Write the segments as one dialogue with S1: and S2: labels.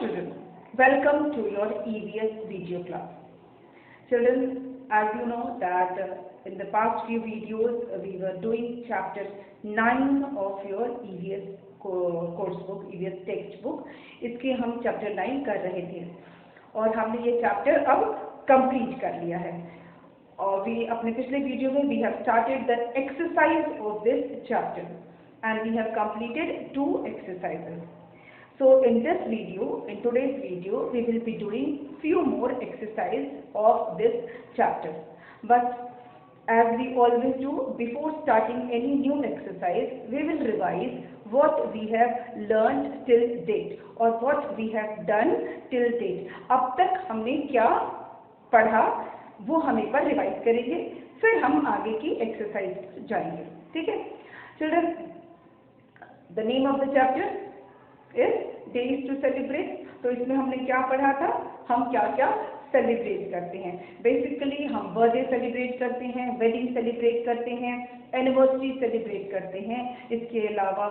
S1: children, welcome to your EVS video class. Children, as you know that in the past few videos we were doing chapter 9 of your EVS course book, EVS text book. इसके हम chapter 9 कर रहे थे और हमने ये chapter अब complete कर लिया है. और अपने पिछले वीडियो में we have started the exercise of this chapter and we have completed 2 exercises. So in this video, in today's video, we will be doing few more exercises of this chapter. But as we always do, before starting any new exercise, we will revise what we have learned till date or what we have done till date. अब तक हमने क्या पढ़ा वो हम एक बार revise करेंगे, फिर हम आगे की एक्सरसाइज जाएंगे. ठीक है children? The name of the chapter is Days to Celebrate. तो इसमें हमने क्या पढ़ा था, हम क्या क्या सेलिब्रेट करते हैं. बेसिकली हम बर्थडे सेलिब्रेट करते हैं, वेडिंग सेलिब्रेट करते हैं, एनिवर्सरी सेलिब्रेट करते हैं. इसके अलावा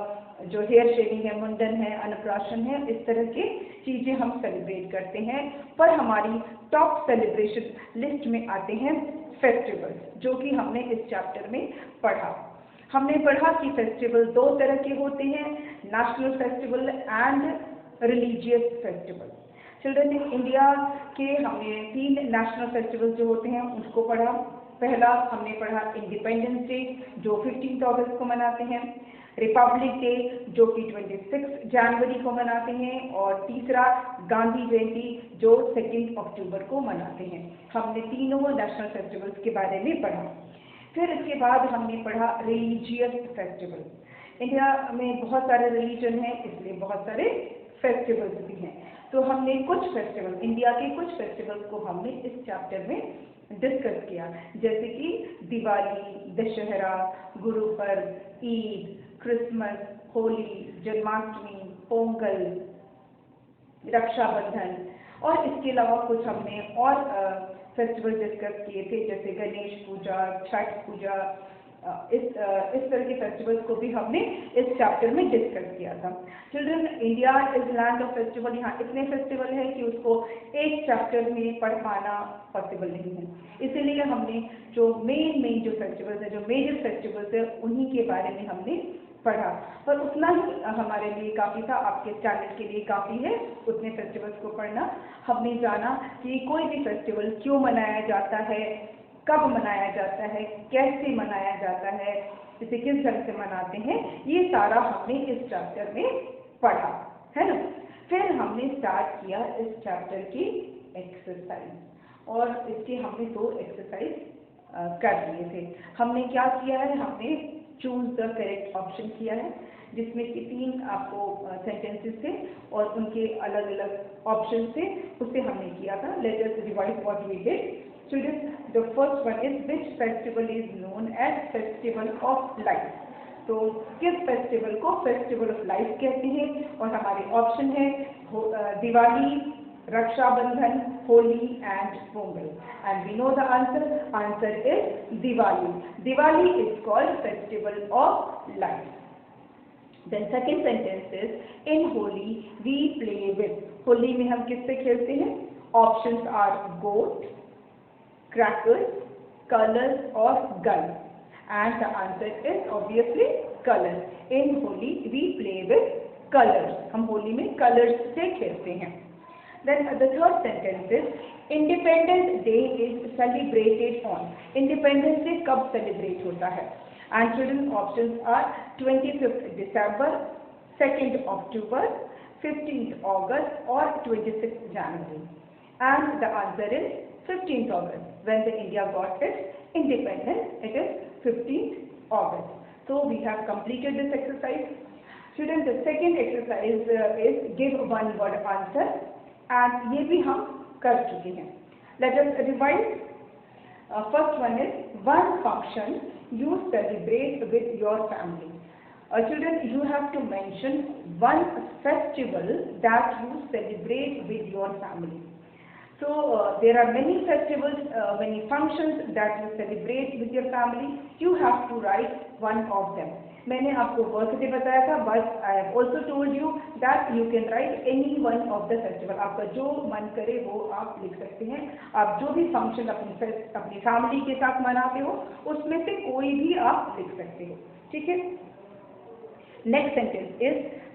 S1: जो हेयर शेविंग है, मुंडन है, अन्नप्राशन है, इस तरह की चीज़ें हम सेलिब्रेट करते हैं. पर हमारी टॉप सेलिब्रेशन लिस्ट में आते हैं फेस्टिवल्स, जो कि हमने इस चैप्टर में पढ़ा. हमने पढ़ा कि फेस्टिवल 2 तरह के होते हैं, national festival and religious festival. Children, India के हमने 3 नेशनल फेस्टिवल जो होते हैं उनको पढ़ा. पहला हमने पढ़ा इंडिपेंडेंस डे, जो 15 अगस्त को मनाते हैं. रिपब्लिक डे, जो कि 26 जनवरी को मनाते हैं. और तीसरा गांधी जयंती, जो 2 अक्टूबर को मनाते हैं. हमने तीनों नेशनल फेस्टिवल्स के बारे में पढ़ा. फिर इसके बाद हमने पढ़ा रिलीजियस फेस्टिवल. इंडिया में बहुत सारे रिलीजन हैं, इसलिए बहुत सारे फेस्टिवल्स भी हैं. तो हमने कुछ फेस्टिवल, इंडिया के कुछ फेस्टिवल्स को हमने इस चैप्टर में डिस्कस किया, जैसे कि दिवाली, दशहरा, गुरु पर्व, ईद, क्रिसमस, होली, जन्माष्टमी, पोंगल, रक्षाबंधन. और इसके अलावा कुछ हमने और फेस्टिवल डिस्कस किए थे, जैसे गणेश पूजा, छठ पूजा. इस तरह के फेस्टिवल्स को भी हमने इस चैप्टर में डिस्कस किया था. Children, India is land of festival. यहाँ इतने फेस्टिवल है कि उसको एक चैप्टर में पढ़ पाना पॉसिबल नहीं है. इसीलिए हमने जो मेन जो फेस्टिवल्स है, जो मेजर फेस्टिवल्स है, उन्हीं के बारे में हमने पढ़ा. पर उतना ही हमारे लिए काफ़ी था, आपके स्टैंडर्ड के लिए काफ़ी है उतने फेस्टिवल्स को पढ़ना. हमने जाना कि कोई भी फेस्टिवल क्यों मनाया जाता है, कब मनाया जाता है, कैसे मनाया जाता है, इसे किस ढंग से मनाते हैं, ये सारा हमने इस चैप्टर में पढ़ा है ना. फिर हमने स्टार्ट किया इस चैप्टर की एक्सरसाइज, और इसके हमने 2 एक्सरसाइज कर लिए थे. हमने क्या किया है, हमने चूज द करेक्ट ऑप्शन किया है, जिसमें कि 3 आपको सेंटेंसेस थे और उनके अलग अलग ऑप्शन थे, उससे हमने किया था. Let us revise what we did. Students, the first one is which festival is known as festival of life. तो किस फेस्टिवल को फेस्टिवल ऑफ लाइफ कहते हैं, और हमारे ऑप्शन है Diwali, Rakshabandhan, Holi and Pongal. And we know the answer is Diwali. Diwali is called festival of life. Then second sentence is in Holi we play with. Holi में हम किससे खेलते हैं? Options are goat, crackers, colours और gun. And the answer is obviously colour. In Holi we play with colours. हम होली में colours से खेलते हैं. Then the third sentence is Independence Day is celebrated on. Independence Day कब celebrate होता है? And children, options are 25th December, 2nd October, 15th August or 26th January. And the answer is 15th August. When the India got its independence, it is 15th August. So we have completed this exercise. Students, the second exercise is give one word answer. And ये भी हम कर चुके हैं. Let us revise. First one is one function you celebrate with your family. Children, you have to mention one festival that you celebrate with your family. So there are many festivals, many functions that you celebrate with your family. You have to write one of them. मैंने आपको birthday बताया था, but I have also told you that you can write any one of the festival. आपका जो मन करे वो आप लिख सकते हैं। आप जो भी फंक्शन अपनी फैमिली के साथ मनाते हो उसमें से कोई भी आप लिख सकते हो, ठीक है। Next sentence is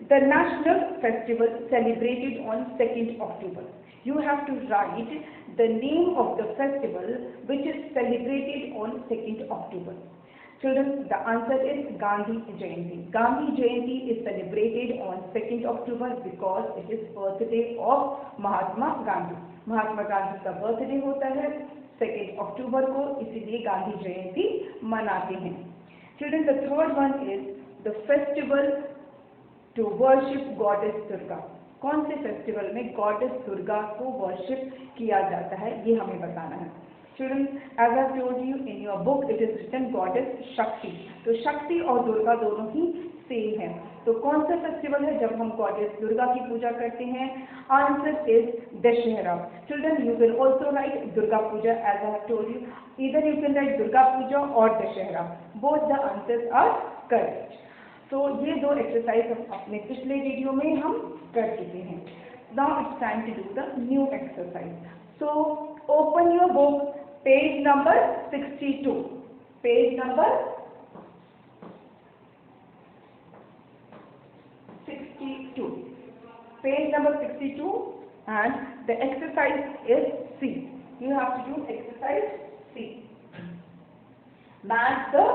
S1: the national festival celebrated on 2nd October. You have to write the name of the festival which is celebrated on 2nd October. Children, the answer is Gandhi Jayanti. Gandhi Jayanti is celebrated on 2nd October because it is birthday of Mahatma Gandhi. Mahatma Gandhi का birthday होता है 2nd October को, इसीलिए गांधी जयंती मनाते हैं। Children, the third one is the festival to worship goddess Durga. कौन से festival में गॉडेस दुर्गा को वर्शिप किया जाता है, ये हमें बताना है। Children, as I told you in your book, it is written goddess Shakti. तो शक्ति और दुर्गा दोनों ही सेम है। तो कौन सा फेस्टिवल है जब हम गॉडेस दुर्गा की पूजा करते हैं? Answer is Dussehra. Children, you will also write Durga Puja as I have told you. Either you can write Durga Puja or Dashehra. Both the answers are correct. तो ये दो एक्सरसाइज हम अपने पिछले वीडियो में हम कर चुके हैं। Now it's time to do the new exercise. So open your book, page number 62. Page number 62. Page number 62, and the exercise is C. You have to do exercise C. Match the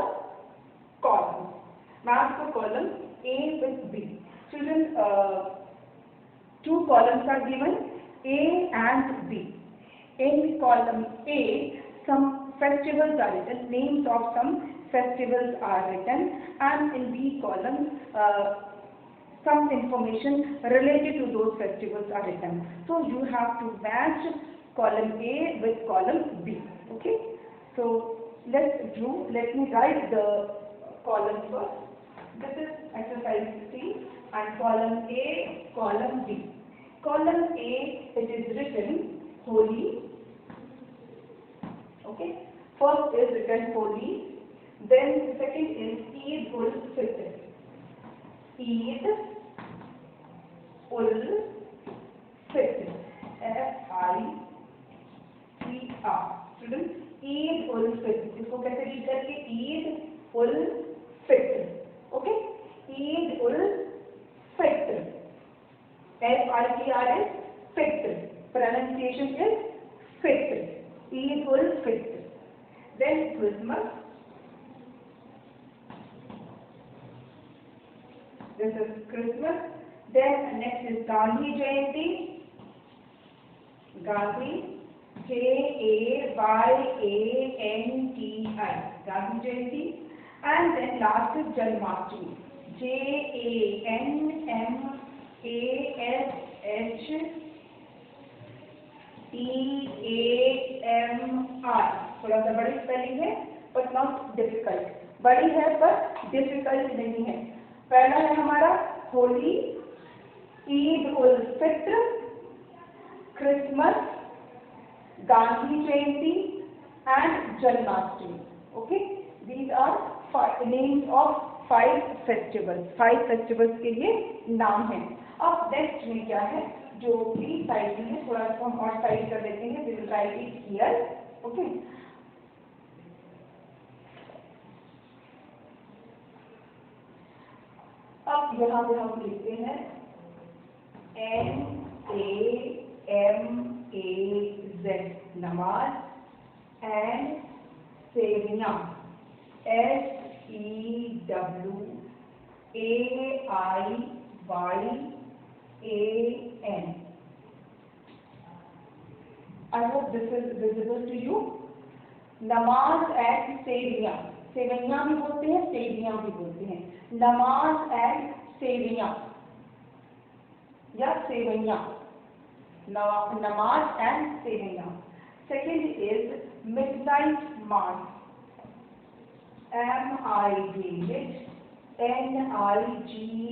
S1: columns. Match the column A with B. Children, two columns are given, A and B. In column A, some festivals are written, names of some festivals are written, and in B column, some information related to those festivals are written. So you have to match column A with column B. Okay? So let me write the columns first. This is exercise C, and column A, column B. Column A, it is written Holi. Okay, first is written Holi, then second is Eid ul Fitr. Eid ul Fitr, F-I-T-R. Students, Eid ul Fitr, इसको कैसे read करके? Eid ul Fitr. Okay, Eid ul Fitr. F-I-T-R is Fitr. Pronunciation is Fitr. Eid ul Fitr. Then Christmas. This is Christmas. Then next is Gandhi Jayanti. Gandhi, J-A-Y-A-N-T-I. Gandhi Jayanti. And then last is Janmashtami. Janmashtami. थोड़ा सा बड़ी spelling है, but not difficult. बड़ी है पर difficult नहीं है। पहला है हमारा Holi, Eid ul Fitr, Christmas, Gandhi Jayanti and Janmashtami. Okay, these are names of 5 festivals. 5 festivals के लिए नाम है। अब नेक्स्ट में क्या है, जो भी साइड में है, थोड़ा सा हम और साइड कर देते हैं। We will write it here. Okay, अब यहाँ पे हम लिखते हैं NAMAZ, namaz, and sewaiyan, SEWAIYAN. I hope this is visible to you. Namaz and sewaiyan, sewaiyan भी बोलते हैं, सेवियां भी बोलते हैं। नमाज एंड सेवियां या sewaiyan, namaz and sewaiyan. Second is midnight mass,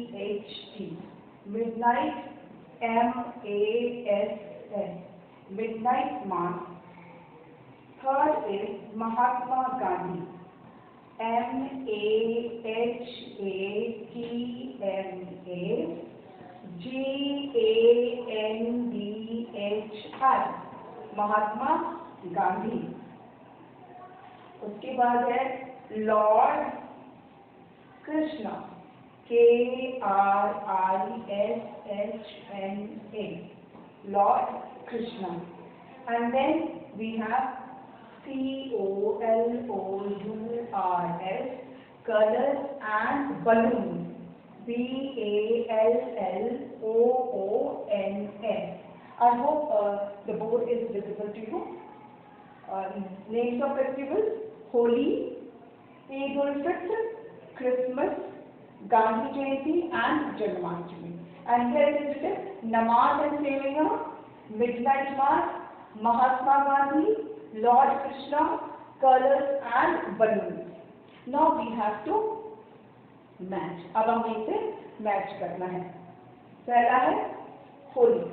S1: MIDNIGHT, midnight, MASS, midnight mass. Third is Mahatma Gandhi, Mahatma Gandhi. उसके बाद है Lord Krishna, KRISHNA, Lord Krishna. And then we have COLOURS, colors and balloons, BALLOONS. I hope the board is visible to you. Names of festivals: Holi, Eid ul Fitr, Christmas, Gandhi Jayanti and Janmashtami. And here it is written Namaz and Sevaiya, Midnight Mass, Mahatma Gandhi, Lord Krishna, colors and balloons. Now we have to match. अब हमें इसे match करना है। पहला है होली।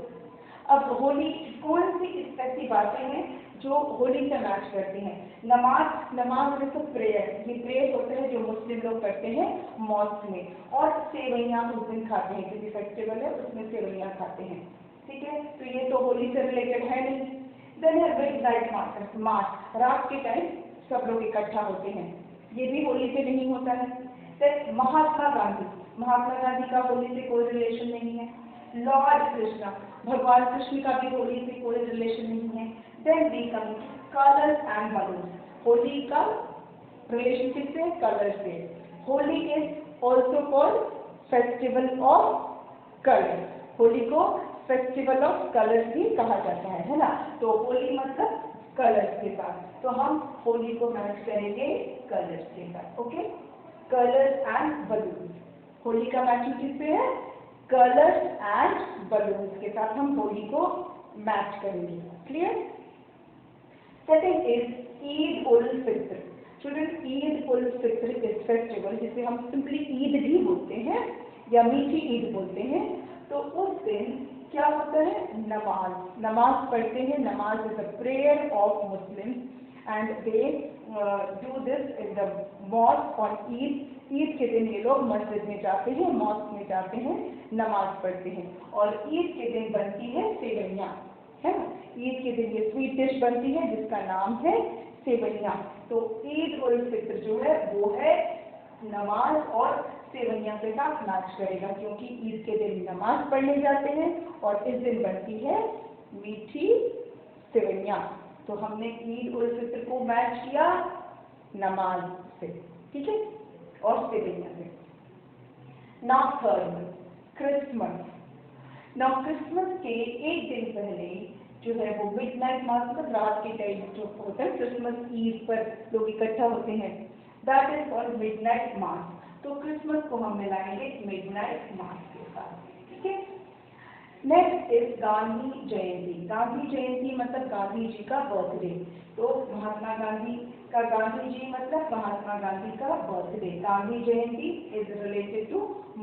S1: अब होली कौन सी ऐसी बातें हैं जो होली से मैच करती हैं? नमाज में तो प्रेयर, ये प्रेयर होते हैं जो मुस्लिम लोग करते हैं मॉस्क में, और सेवैयां उस दिन खाते हैं, किसी फेस्टिवल है उसमें सेवैयां खाते हैं, ठीक है। तो ये तो होली से रिलेटेड है नहीं। देन है मिडनाइट मास, रात के टाइम सब लोग इकट्ठा होते हैं, ये भी होली से नहीं होता है। देन महात्मा गांधी का होली से कोई रिलेशन नहीं है। लॉर्ड कृष्णा, भगवान कृष्ण का भी होली से कोई रिलेशन नहीं है। Then we come colours and balloons, Holi का रिलेशन किससे? कलर से। Holi is also called festival of colours, Holi को फेस्टिवल ऑफ कलर्स भी कहा जाता है ना। तो होली मतलब कलर्स के साथ, तो हम होली को मैच करेंगे कलर्स के साथ, okay. Colours and balloons, Holi का मैचिंग किससे है? कलर्स एंड बलून्स के साथ हम होली को मैच करेंगे, clear. Second is Eid ul Fitr. Student, Eid ul Fitr इस फेस्टिवल जिसे हम सिंपली ईद भी बोलते हैं या मीठी ईद बोलते हैं, तो उस दिन क्या होता है? नमाज पढ़ते हैं। नमाज is a prayer of Muslims and they do this in the mosque on Eid. Eid के दिन ये लोग मस्जिद में जाते हैं, मॉस्क में जाते हैं, नमाज पढ़ते हैं, और ईद के दिन बनती है सेवैयां, है ना। ईद के दिन ये स्वीट डिश बनती है जिसका नाम है सेवैयां। तो ईद उल फित्र जो है वो है नमाज और सेवैयां के साथ मैच करेगा, क्योंकि ईद के दिन नमाज पढ़ने जाते हैं और इस दिन बनती है मीठी सेवैयां। तो हमने ईद उल फित्र को मैच किया नमाज से, ठीक है, और सेवैयां से। Now third, Christmas. Now Christmas के एक दिन पहले जो है वो मिडनाइट मास, मतलब रात के टाइम जो होता है क्रिसमस ईव पर लोग इकट्ठा होते हैं, that is called midnight mass. तो क्रिसमस को हम मिलाएंगे मिडनाइट मास के साथ, ठीक है। नेक्स्ट इज गांधी जयंती। गांधी जयंती मतलब गांधी जी का बर्थडे। तो महात्मा गांधी का गांधी जी मतलब महात्मा गांधी का birthday. Gandhi Jayanti is related to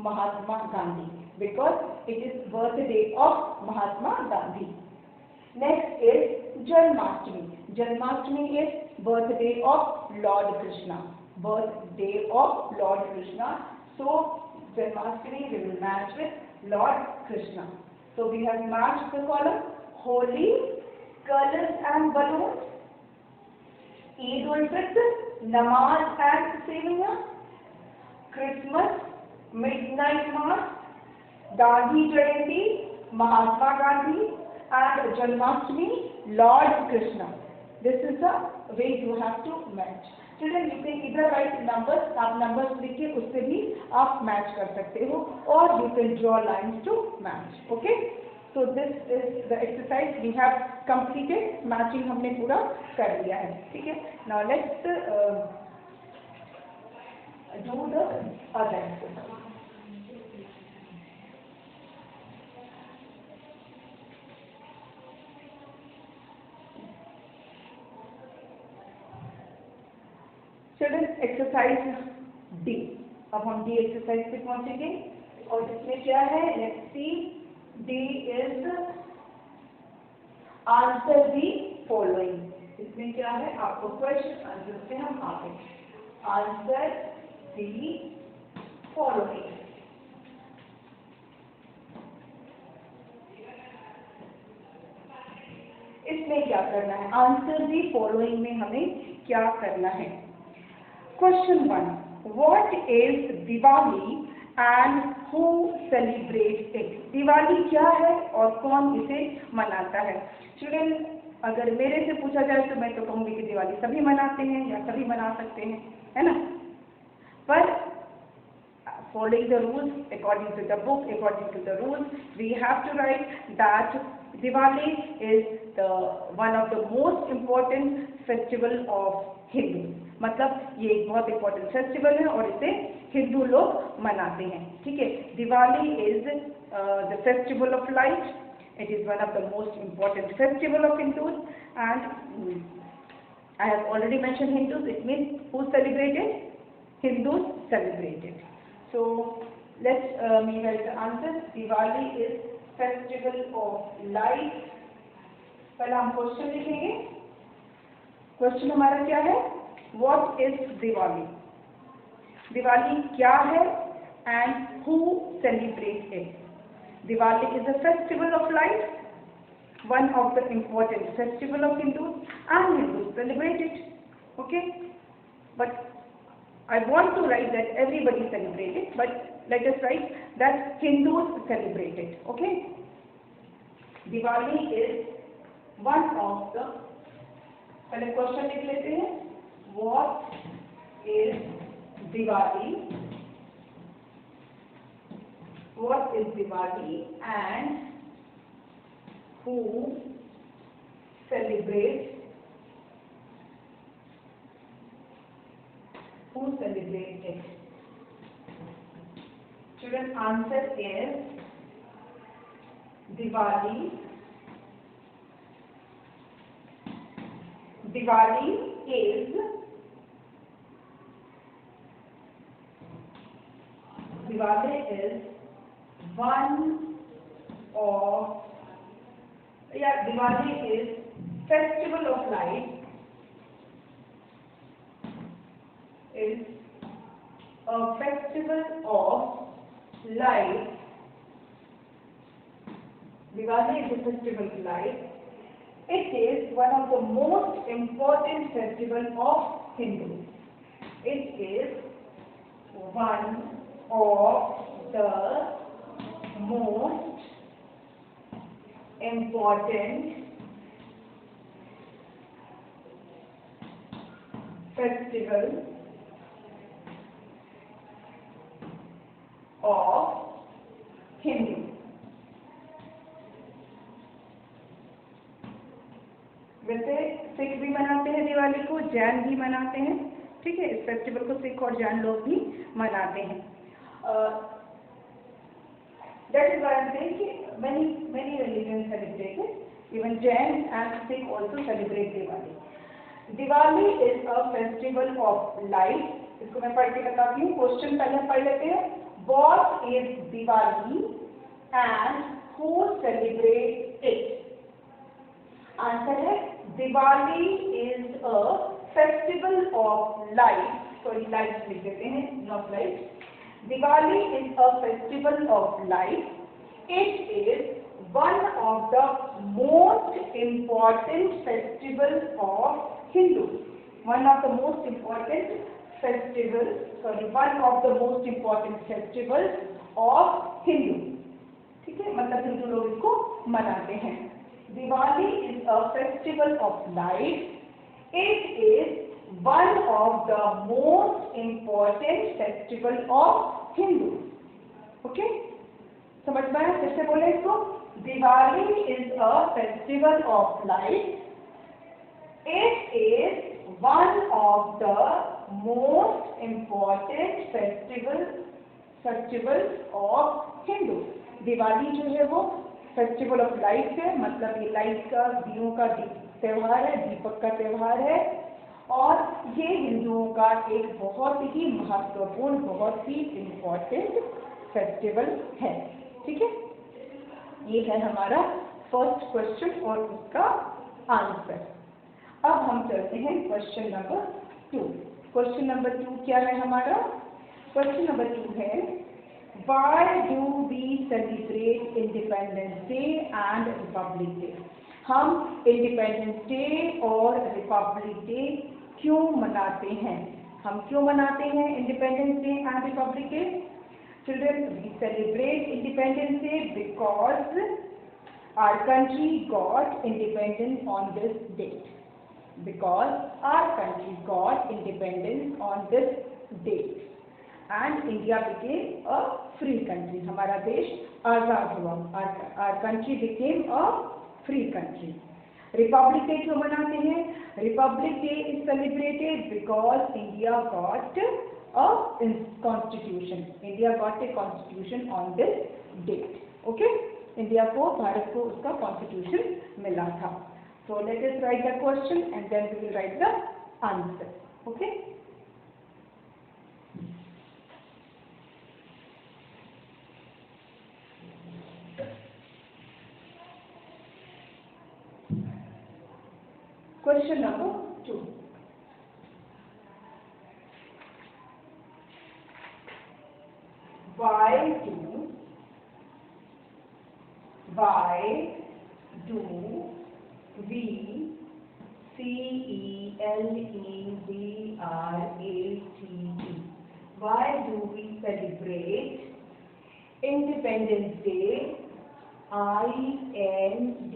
S1: Mahatma Gandhi because it is birthday of Mahatma Gandhi. Next is Janmashtami. Janmashtami is birthday of Lord Krishna. Birthday of Lord Krishna. So Janmashtami we will match with Lord Krishna. So we have matched the column Holi, colors and balloons, Eid ul Fitr, Namaz and Sevaiya, Christmas, Midnight Mass, Gandhi Jayanti, Mahatma Gandhi, and Janmashtami, Lord Krishna. This is the way you have to match. Children, you can either write numbers, आप numbers लिख के उससे भी आप match कर सकते हो, or you can draw lines to match. Okay? So this is the exercise we have completed. Matching हमने पूरा कर लिया है, ठीक है? Now let's do the other exercise. Children, exercise D. अब हम D एक्सरसाइज पे पहुंचेंगे और इसमें क्या है? Let's see. D is answer the following. इसमें क्या है? आपको क्वेश्चन आंसर से हम आगे आंसर दी फॉलोइंग। इसमें क्या करना है, आंसर दी फॉलोइंग में हमें क्या करना है। Question 1, what is Diwali and who celebrates it. Diwali क्या है और कौन इसे मनाता है। स्टूडेंट, अगर मेरे से पूछा जाए तो मैं तो कहूँगी कि दिवाली सभी मनाते हैं या सभी मना सकते हैं, है ना। पर following the rules, according to the book, according to the rules, we have to write that Diwali is the one of the most important festival of Hindus. मतलब ये एक बहुत important festival है और इसे हिंदू लोग मनाते हैं, ठीक है। Diwali is the festival of light. It is one of the most important festival of Hindus, and I have already mentioned Hindus. It means who celebrated? Hindus celebrated. So let's me write the answer. Diwali is festival of light. पहले हम question लिखेंगे। Question हमारा क्या है, What is Diwali? Diwali क्या है and who celebrates it? Diwali is a festival of light, one of the important festival of Hindus, and Hindus celebrate it. Okay, but I want to write that everybody celebrates it, but let us write that Hindus celebrate it. Okay, Diwali is one of the, पहले question लिख लेते हैं। What is Diwali? What is Diwali and who celebrates it? Student, answer is Diwali. Diwali is one of, Diwali is festival of light, is a festival of light. Diwali is a festival of light. It is one of the most important festivals of Hindus. It is one of the most important festival of Hindus. वैसे सिख भी मनाते हैं दिवाली को, जैन भी मनाते हैं, ठीक है। इस फेस्टिवल को सिख और जैन लोग भी मनाते हैं। That is why I am saying कि many religions celebrate it. Even Jain and Sikh also celebrate Diwali. Diwali is a festival of light. इसको मैं पढ़ के बताती हूँ। क्वेश्चन पहले पढ़ लेते हैं। What is Diwali and who celebrates it? Answer है Diwali is a festival of light. Sorry, light लिख देते हैं, not light. Diwali is a festival of light. It is one of the most important festivals of Hindus. One of the most important festivals of Hindus. ठीक है, मतलब हिंदू लोग इसको मनाते हैं। Diwali is a festival of light. It is one of the most important festival of Hindus. Okay? समझ में आया? फिर से बोले इसको। Diwali is a festival of light. It is one of the most important festivals of Hindus. Diwali जो है वो फेस्टिवल ऑफ लाइट है, मतलब ये लाइट का, दियों का त्योहार है, दीपक का त्योहार है, और ये हिंदुओं का एक बहुत ही महत्वपूर्ण, बहुत ही इम्पोर्टेंट फेस्टिवल है। ठीक है, ये है हमारा फर्स्ट क्वेश्चन और उसका आंसर। अब हम चलते हैं क्वेश्चन नंबर 2। क्वेश्चन नंबर 2 क्या है हमारा? क्वेश्चन नंबर 2 है Why do we celebrate Independence Day and Republic Day? हम इंडिपेंडेंस डे और रिपब्लिक डे क्यों मनाते हैं? हम क्यों मनाते हैं independence day and republic day? Children, we celebrate Independence Day because our country got independence on this date. Because our country got independence on this date. And India became a free country. हमारा देश आज़ाद हुआ. Our country became a free country. Republic Day क्यों मनाते हैं? Republic Day is celebrated because India got a constitution. India got a constitution on this date. Okay? India को, भारत को उसका constitution मिला था. So let us write the question and then we will write the answer. Okay? Question number 2. Why do we celebrate? Why do we celebrate Independence Day? INDEPENDENCE.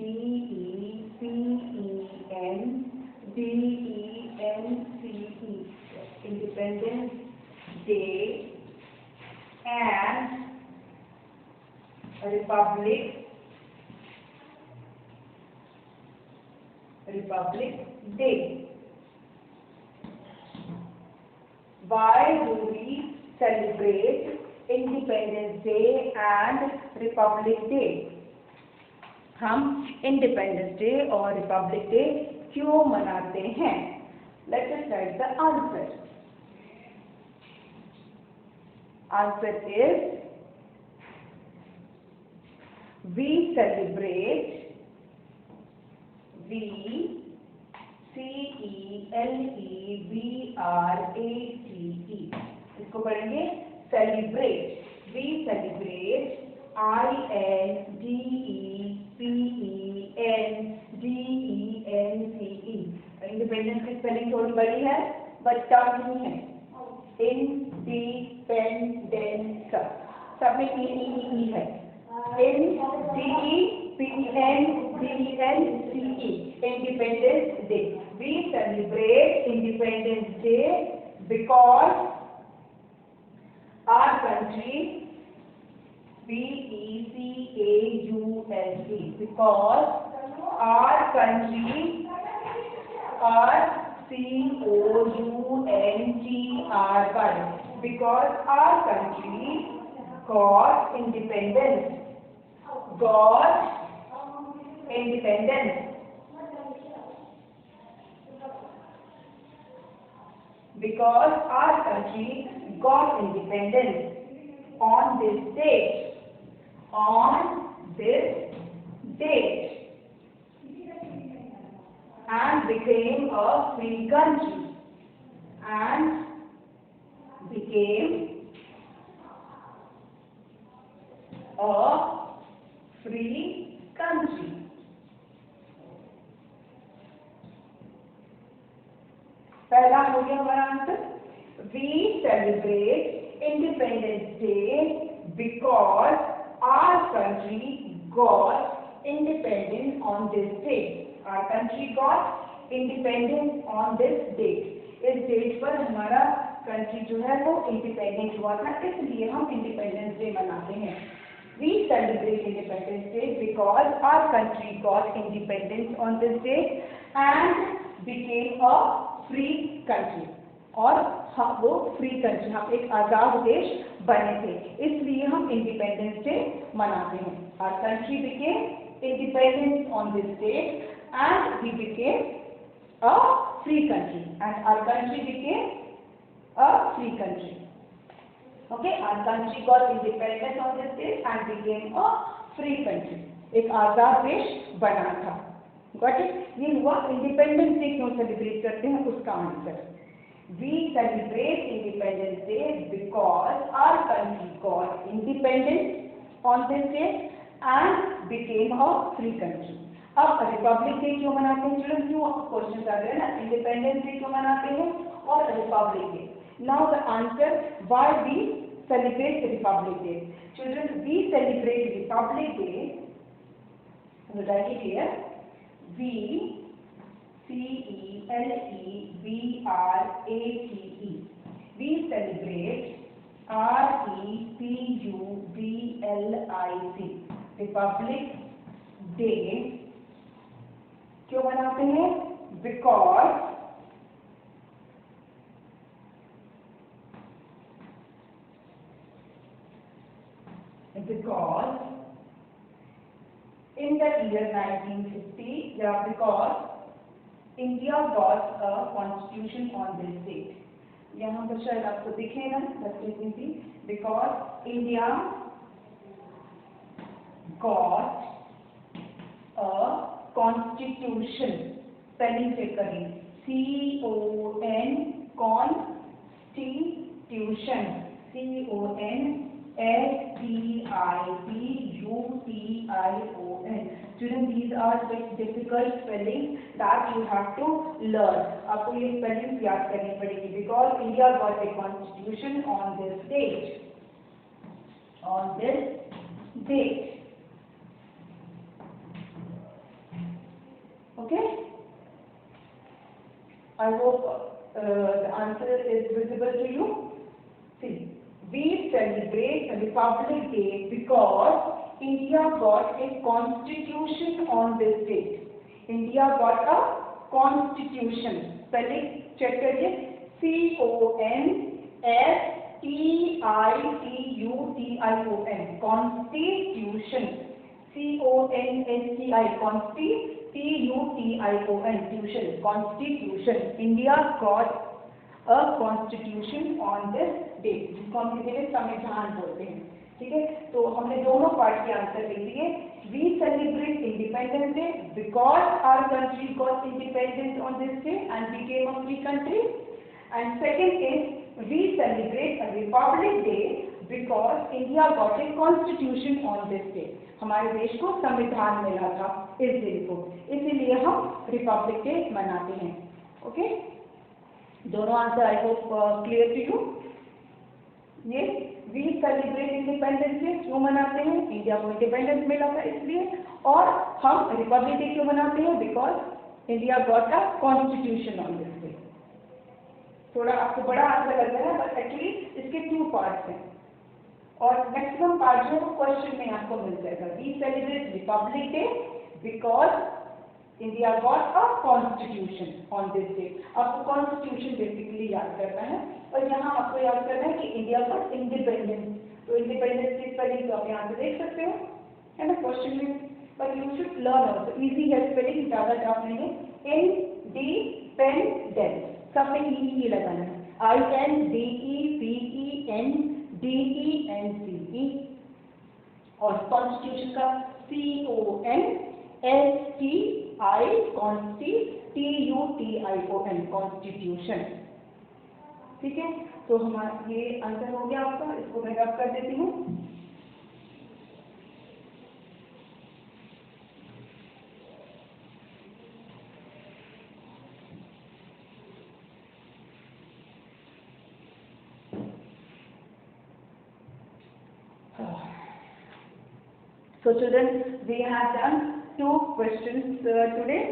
S1: Independence Day and Republic Day. Why do we celebrate Independence Day and Republic Day? हम independence day और republic day क्यों मनाते हैं? Let us write the answer. Answer is we celebrate इसको पढ़ेंगे celebrate. We celebrate INDEPENDENCE. Independence की spelling थोड़ी बड़ी है बट टफ नहीं है. इंडिपेंडेंस सब में ई है. INDEPENDENCE. Independence day. We celebrate independence day because our country PECAUSE. Because our country, because our country got independence. Because our country got independence on this date. And became a free country. पहला हो गया हमारा answer. We celebrate Independence Day because our country got independence on this date. Our country got independence on this date. इस date पर हमारा country जो है वो इंडिपेंडेंट हुआ था, इसलिए हम इंडिपेंडेंस डे मनाते हैं. We celebrate Independence Day because our country got independence on this date and became a free country. और वो फ्री कंट्री, हम एक आज़ाद देश बने थे, इसलिए हम इंडिपेंडेंस डे मनाते हैं. Our country became independent on this date and we became a free country. And our country became a free country. Okay, our country got independence on this date and became a free country. एक आज़ाद देश बना था. Got it? ये हुआ independence day क्यों celebrate करते हैं उसका answer. We celebrate Independence Day because our country got independent on this day and became a free country. अब रिपब्लिक डे क्यों मनाते हैं चिल्ड्रन? क्यों आपको क्वेश्चन आ रहे हैं ना, इंडिपेंडेंस डे क्यों मनाते हैं और republic day. Now the answer, why we celebrate republic day. Children, we celebrate republic day, write it here, CELEBRATE. We celebrate REPUBLIC, republic day क्यों मनाते हैं? Because in the year 1950, because India got a constitution on this date. यहाँ पर शायद आपको दिखेगा, because India got a constitution. Spelling check करें, constitution, CONSTITUTION. Students, these are very difficult spelling that you have to learn. आपको ये spelling याद करनी पड़ेगी. Because India got a constitution on this date. Okay? I hope the answer is visible to you. See, we celebrate Republic Day because India got a constitution on this date. India got a constitution. Spelling check करिए, CONSTITUTION, constitution, CONSTI, tuition, constitution. India got a constitution on this date, जिसको हम कहते हैं संविधान बोलते हैं. ठीक है, तो हमने दोनों पार्ट के आंसर लिख दिए. We celebrate Independence Day because our country got independent on this day and became a free country. And second is, we celebrate a Republic Day because India got a constitution on this day. हमारे देश को संविधान मिला था इस दिन को, इसीलिए हम रिपब्लिक डे मनाते हैं. ओके, दोनों answer I hope clear to you. ये वी सेलिब्रेट इंडिपेंडेंस डे क्यों मनाते हैं? इंडिया को इंडिपेंडेंस मिला था इसलिए. और हम रिपब्लिक डे क्यों मनाते हैं? Because India got a constitution on this day. थोड़ा आपको बड़ा आंसर लग रहा है, बट एक्चुअली इसके 2 पार्ट्स हैं और मैक्सिमम पार्ट जो है क्वेश्चन में आपको मिल जाएगा. We celebrate republic day because India got a constitution on this day. आपको कॉन्स्टिट्यूशन बेसिकली याद करना है और यहाँ आपको याद करना है कि इंडिया गॉट इंडिपेंडेंस. तो इंडिपेंडेंस की स्पेलिंग तो आप यहाँ से देख सकते हो, है ना, क्वेश्चन में. But you should learn also. Easy है स्पेलिंग, ज़्यादा टफ नहीं है. इंडिपेंडेंस सब में ई लगाना है. INDEPENDENCE. और कॉन्स्टिट्यूशन का CONSTITUTION, कॉन्स्टिट्यूशन. ठीक है, तो हमारा ये आंसर हो गया आपका. इसको मैं रब कर देती हूँ. So children, we have done 2 questions today.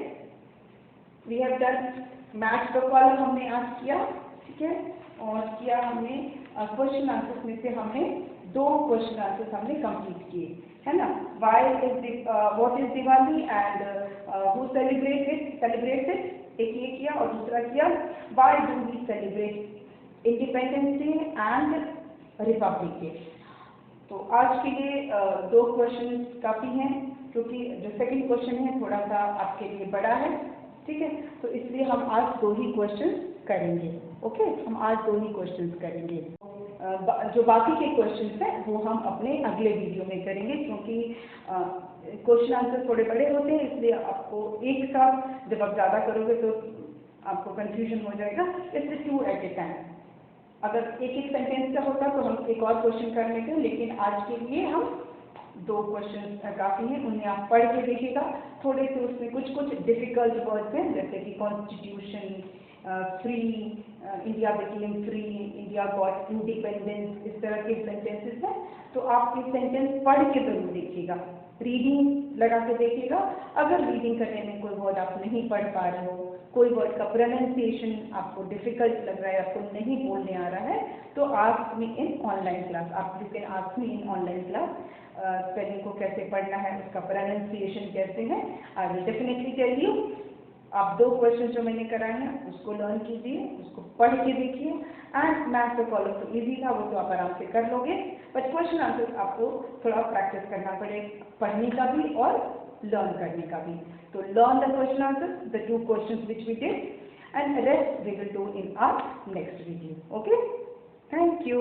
S1: We have done maths का कॉलम हमने आज किया, ठीक है, और किया हमने क्वेश्चन आंसर्स में से हमने 2 क्वेश्चन आंसर्स हमने कंप्लीट किए, है ना. What is Diwali and who celebrates it, एक ये किया और दूसरा किया why do we celebrate independence day and republic day. तो आज के लिए 2 क्वेश्चन काफ़ी हैं, क्योंकि जो सेकंड क्वेश्चन है थोड़ा सा आपके लिए बड़ा है. ठीक है, तो इसलिए हम आज 2 ही क्वेश्चन करेंगे. ओके, हम आज 2 ही क्वेश्चन करेंगे. जो बाकी के क्वेश्चन हैं वो हम अपने अगले वीडियो में करेंगे, क्योंकि क्वेश्चन आंसर थोड़े बड़े होते हैं, इसलिए आपको एक साथ जब आप ज़्यादा करोगे तो आपको कंफ्यूजन हो जाएगा, इसलिए 2 एट ए टाइम। अगर एक एक सेंटेंस का होता तो हम एक और क्वेश्चन कर लेते, लेकिन आज के लिए हम 2 क्वेश्चन काफ़ी हैं, उन्हें आप पढ़ के देखिएगा। थोड़े से उसमें कुछ कुछ डिफिकल्ट वर्ड्स हैं, जैसे कि constitution, free, India became free, India got independence, इस तरह के सेंटेंसेस हैं। तो आप ये सेंटेंस पढ़ के जरूर देखिएगा, रीडिंग लगा के देखिएगा। अगर रीडिंग करने में कोई वर्ड आप नहीं पढ़ पा रहे हो, कोई वर्ड का प्रोनाउंसिएशन आपको डिफिकल्ट लग रहा है, आपको नहीं बोलने आ रहा है, तो ask me in online class, आप you can ask me in online class. Spelling को कैसे पढ़ना है, उसका प्रोनाउंसिएशन कैसे है, I will definitely tell you. आप 2 क्वेश्चन जो मैंने कराए हैं उसको लर्न कीजिए, उसको पढ़ के देखिए। एंड मैथ तो फॉलो तो ईजी था, वो तो आप आराम से कर लोगे, बट क्वेश्चन आंसर आपको थोड़ा प्रैक्टिस करना पड़ेगा, पढ़ने का भी और लर्न करने का भी। तो learn the question answer, the 2 questions which we did, and rest we will do in our next video. Okay, thank you.